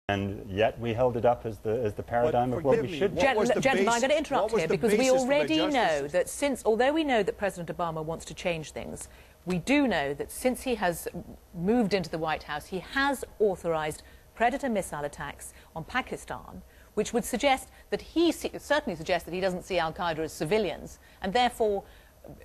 And yet we held it up as the paradigm of what we should do. Gentlemen, I'm going to interrupt here because we already know that although we know that President Obama wants to change things, we do know that since he has moved into the White House, he has authorized Predator missile attacks on Pakistan, which would suggest that certainly suggests that he doesn't see al-Qaeda as civilians, and therefore,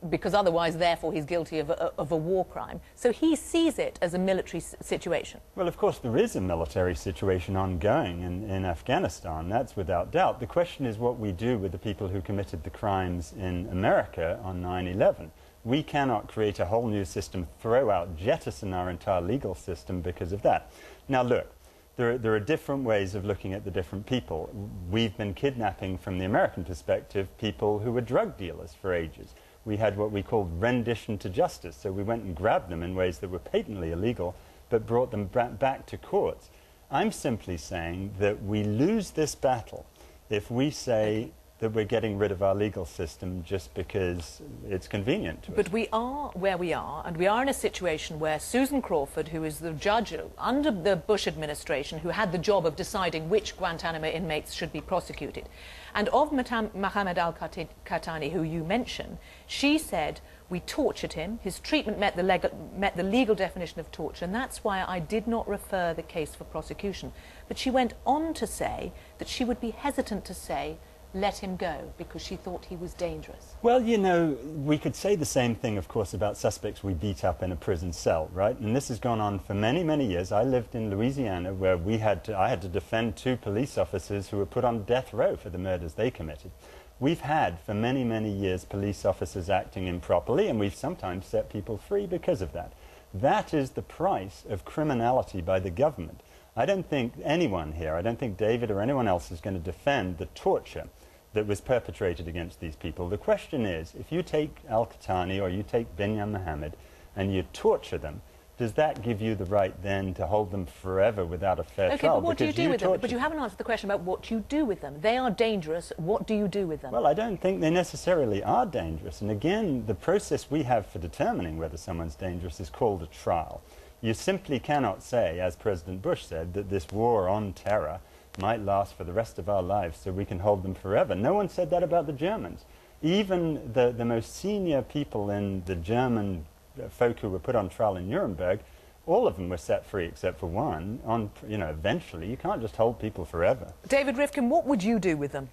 because otherwise, therefore, he's guilty of a war crime. So he sees it as a military situation. Well, of course, there is a military situation ongoing in Afghanistan. That's without doubt. The question is what we do with the people who committed the crimes in America on 9/11. We cannot create a whole new system, throw out, jettison our entire legal system because of that. Now, look, there are different ways of looking at the different people. We've been kidnapping, from the American perspective, people who were drug dealers for ages. We had what we called rendition to justice. So we went and grabbed them in ways that were patently illegal, but brought them back to courts. I'm simply saying that we lose this battle if we say that we're getting rid of our legal system just because it's convenient to us. But we are where we are, and we are in a situation where Susan Crawford, who is the judge under the Bush administration, who had the job of deciding which Guantanamo inmates should be prosecuted, and of Mohammed al-Qahtani, who you mentioned, she said, we tortured him, his treatment met the legal definition of torture, and that's why I did not refer the case for prosecution. But she went on to say that she would be hesitant to say, let him go, because she thought he was dangerous. Well, you know, we could say the same thing, of course, about suspects we beat up in a prison cell, right? And this has gone on for many, many years. I lived in Louisiana, where I had to defend 2 police officers who were put on death row for the murders they committed. We've had, for many, many years, police officers acting improperly, and we've sometimes set people free because of that. That is the price of criminality by the government. I don't think anyone here, I don't think David or anyone else is going to defend the torture that was perpetrated against these people. The question is, if you take al-Qahtani or you take Binyam Mohammed and you torture them, does that give you the right then to hold them forever without a fair trial? But what do you do with them? But you haven't answered the question about what you do with them. They are dangerous. What do you do with them? Well, I don't think they necessarily are dangerous. And again, the process we have for determining whether someone's dangerous is called a trial. You simply cannot say, as President Bush said, that this war on terror might last for the rest of our lives so we can hold them forever. No one said that about the Germans. Even the most senior people in the German folk who were put on trial in Nuremberg, all of them were set free except for one. Eventually, you can't just hold people forever. David Rifkin, what would you do with them?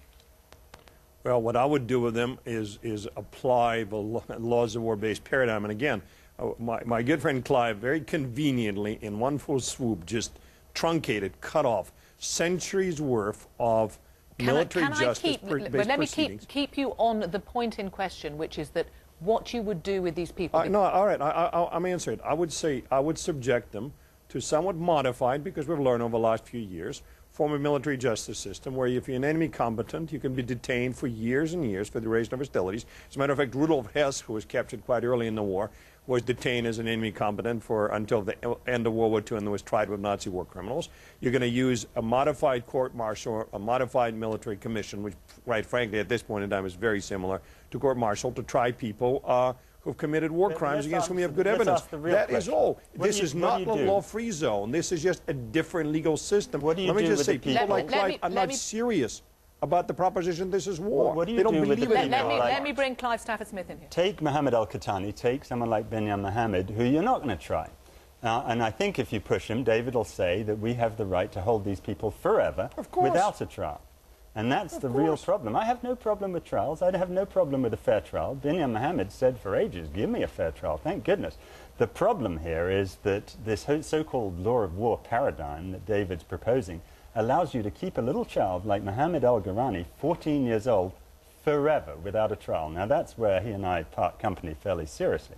Well, what I would do with them is apply the laws of war-based paradigm. And again, my good friend Clive very conveniently, in one full swoop, just truncated, cut off centuries worth of military justice proceedings. Let me keep you on the point in question, which is that what you would do with these people. No, all right, I'm answering it. I would say I would subject them to somewhat modified, because we've learned over the last few years, form of military justice system where if you're an enemy combatant, you can be detained for years and years for the duration of hostilities. As a matter of fact, Rudolf Hess, who was captured quite early in the war, was detained as an enemy combatant until the end of World War II and was tried with Nazi war criminals. You're going to use a modified court-martial, a modified military commission, which, right frankly, at this point in time is very similar to court-martial, to try people who've committed war crimes against whom we have good evidence. That is all. This is not a law-free zone. This is just a different legal system. What do you do with the people? Let me just say, people like Clive are not serious about the proposition this is war. What do you do with the people? Let me bring Clive Stafford-Smith in here. Take Mohammed al-Qahtani, take someone like Binyam Mohammed, who you're not going to try. And I think if you push him, David will say that we have the right to hold these people forever without a trial. And that's the real problem. I have no problem with trials. I have no problem with a fair trial. Binyam Mohammed said for ages, give me a fair trial, thank goodness. The problem here is that this so-called law of war paradigm that David's proposing allows you to keep a little child like Mohammed al-Ghorani, 14 years old, forever without a trial. Now that's where he and I part company fairly seriously.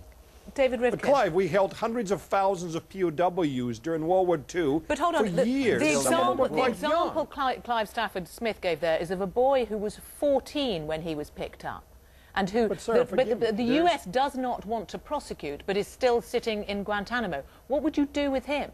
David Rifkin. But Clive, we held hundreds of thousands of POWs during World War II for years. The example Clive Stafford-Smith gave there is of a boy who was 14 when he was picked up, and who the US does not want to prosecute, but is still sitting in Guantanamo. What would you do with him?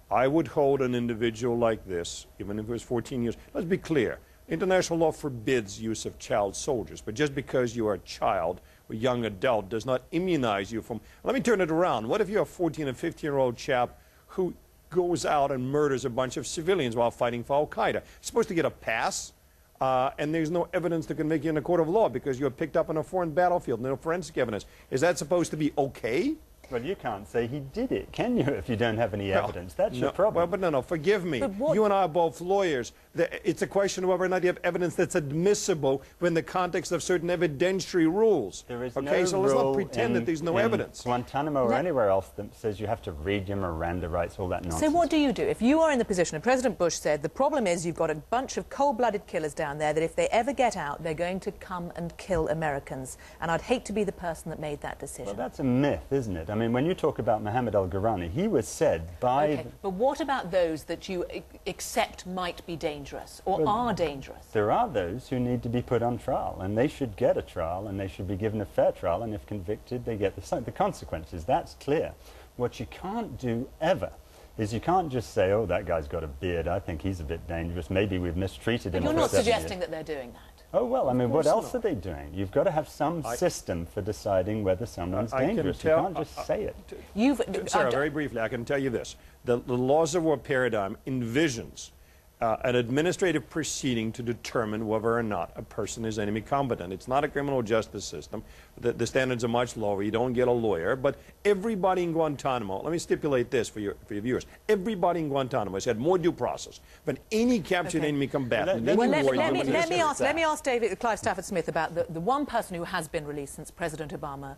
I would hold an individual like this, even if it was 14 years. Let's be clear. International law forbids use of child soldiers, but just because you are a child or young adult does not immunize you from... Let me turn it around. What if you're a 14 or 15-year-old chap who goes out and murders a bunch of civilians while fighting for Al-Qaeda. You're supposed to get a pass, and there's no evidence to convict you in a court of law because you're picked up on a foreign battlefield, no forensic evidence. Is that supposed to be okay? Well, you can't say he did it, can you, if you don't have any evidence? That's your problem. Well, but no, forgive me. You and I are both lawyers. It's a question of whether or not you have evidence that's admissible within the context of certain evidentiary rules. There is okay, no so let's not rule pretend that there's no evidence. Guantanamo or anywhere else that says you have to read your Miranda rights, all that nonsense. So what do you do? If you are in the position, and President Bush said, the problem is you've got a bunch of cold-blooded killers down there that if they ever get out, they're going to come and kill Americans. And I'd hate to be the person that made that decision. Well, that's a myth, isn't it? I mean, when you talk about Mohammed al-Ghurani, he was said by... Okay, but what about those that you accept might be dangerous or are dangerous? There are those who need to be put on trial, and they should get a trial, and they should be given a fair trial, and if convicted, they get the consequences. That's clear. What you can't do ever is you can't just say, oh, that guy's got a beard, I think he's a bit dangerous, maybe we've mistreated him. But you're not for 7 years. suggesting that they're doing that. Oh, well, I mean, what else are they doing? You've got to have some system for deciding whether someone's dangerous. You can't just say it. Sarah, very briefly, I can tell you this. The laws of war paradigm envisions an administrative proceeding to determine whether or not a person is enemy combatant. It's not a criminal justice system. The standards are much lower. You don't get a lawyer. But everybody in Guantanamo, let me stipulate this for your viewers, everybody in Guantanamo has had more due process than any captured enemy combatant. Let me ask Clive Stafford Smith about the one person who has been released since President Obama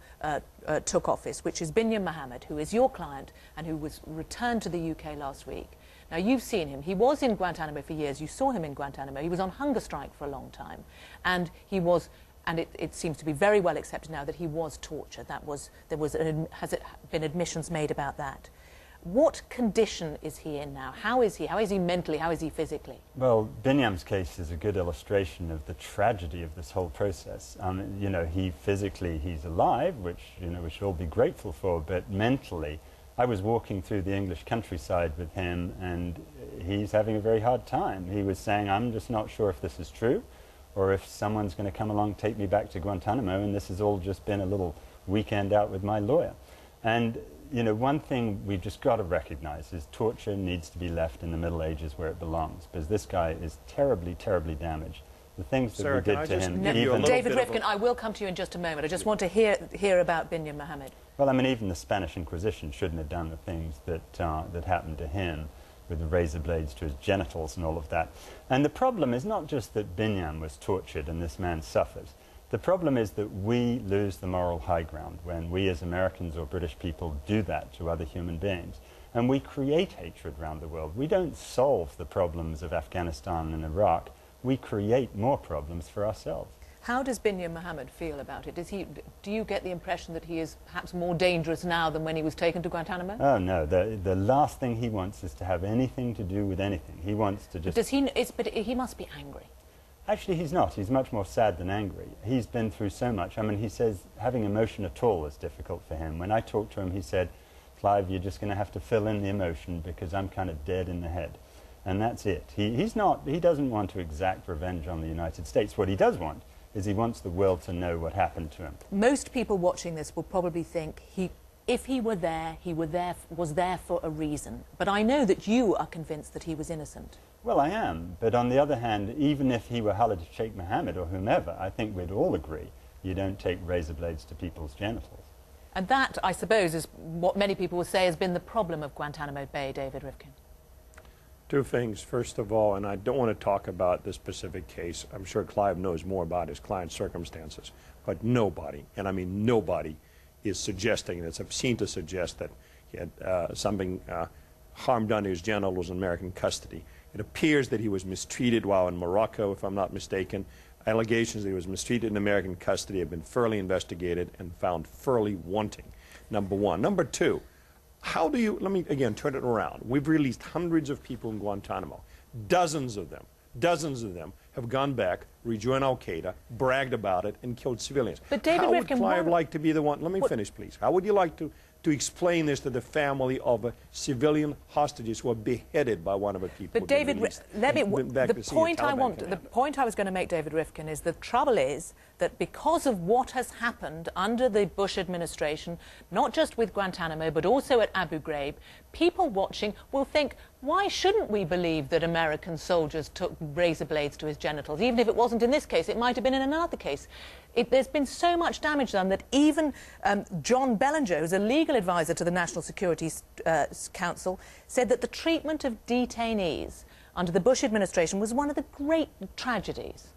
took office, which is Binyam Mohammed, who is your client and who was returned to the UK last week. Now, you've seen him. He was in Guantanamo for years. You saw him in Guantanamo. He was on hunger strike for a long time. And he was, and it seems to be very well accepted now that he was tortured. Has it been admissions made about that? What condition is he in now? How is he? How is he mentally? How is he physically? Well, Binyam's case is a good illustration of the tragedy of this whole process. You know, physically he's alive, which, you know, we should all be grateful for, but mentally, I was walking through the English countryside with him, and he's having a very hard time. He was saying, I'm just not sure if this is true, or if someone's going to come along, take me back to Guantanamo, and this has all just been a little weekend out with my lawyer. And, you know, one thing we've just got to recognize is torture needs to be left in the Middle Ages where it belongs, because this guy is terribly, terribly damaged. The things that we did to him... David Rifkin, I will come to you in just a moment. I just want to hear about Binyam Mohammed. Well, I mean, even the Spanish Inquisition shouldn't have done the things that happened to him, with the razor blades to his genitals and all of that. And the problem is not just that Binyam was tortured and this man suffers. The problem is that we lose the moral high ground when we as Americans or British people do that to other human beings. And we create hatred around the world. We don't solve the problems of Afghanistan and Iraq. We create more problems for ourselves. How does Binyam Mohammed feel about it? Do you get the impression that he is perhaps more dangerous now than when he was taken to Guantanamo? Oh, no. The last thing he wants is to have anything to do with anything. He wants to just... But he must be angry. Actually, he's not. He's much more sad than angry. He's been through so much. I mean, he says having emotion at all is difficult for him. When I talked to him, he said, Clive, you're just going to have to fill in the emotion because I'm kind of dead in the head. And that's it. He doesn't want to exact revenge on the United States. What he does want is he wants the world to know what happened to him. Most people watching this will probably think if he were there, was there for a reason. But I know that you are convinced that he was innocent. Well, I am. But on the other hand, even if he were Khalid Sheikh Mohammed or whomever, I think we'd all agree you don't take razor blades to people's genitals. And that, I suppose, is what many people will say has been the problem of Guantanamo Bay, David Rifkin. Two things. First of all, and I don't want to talk about this specific case. I'm sure Clive knows more about his client's circumstances. But nobody, and I mean nobody, is suggesting, and it's obscene to suggest that he had something harm done to his genitals in American custody. It appears that he was mistreated while in Morocco, if I'm not mistaken. Allegations that he was mistreated in American custody have been thoroughly investigated and found thoroughly wanting, number one. Number two, how do you, let me again turn it around. We've released hundreds of people in Guantanamo. Dozens of them have gone back, rejoined Al-Qaeda, bragged about it, and killed civilians. But David how Rifkin, would Clive like to be the one, let me finish please, how would you like to explain this to the family of civilian hostages who were beheaded by one of the people? But David, the point I was going to make, David Rifkin, is the trouble is that because of what has happened under the Bush administration, not just with Guantanamo, but also at Abu Ghraib, people watching will think, why shouldn't we believe that American soldiers took razor blades to his genitals? Even if it wasn't in this case, it might have been in another case. There's been so much damage done that even John Bellinger, who's a legal advisor to the National Security Council, said that the treatment of detainees under the Bush administration was one of the great tragedies.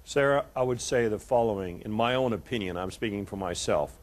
Sarah, I would say the following. In my own opinion, I'm speaking for myself.